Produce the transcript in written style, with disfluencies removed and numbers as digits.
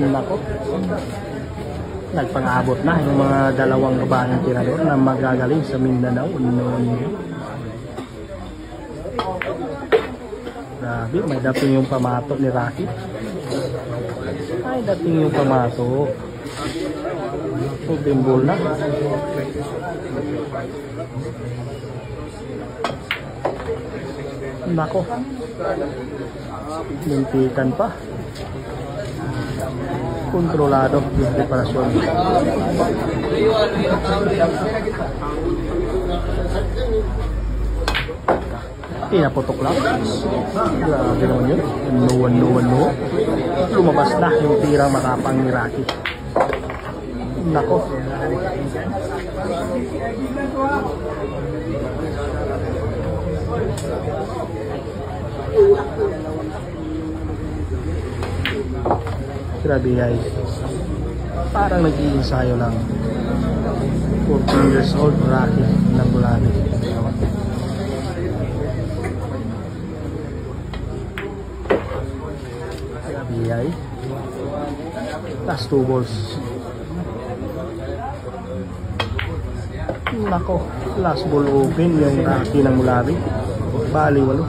Nako. Nagpang-abot na yung mga dalawang babaeng tirador na magagaling sa Mindanao. Grabe, may dating yung pamato ni Rocky. May dating yung pamato. Bimbol na. Nako. Lintikan pa. Kontrolado yung preparasyon. Pinaputok lang. Grabe naman yun. No. Lumabas na yung tirang makapang ni Rocky. Nako. Grabe guys. Parang nag-iinsayo lang. 14 years old Rocky ng Gulabi. Grabe guys. Last 2 balls. Nako. Last ball open yung Rocky ng Gulabi. Bali 8.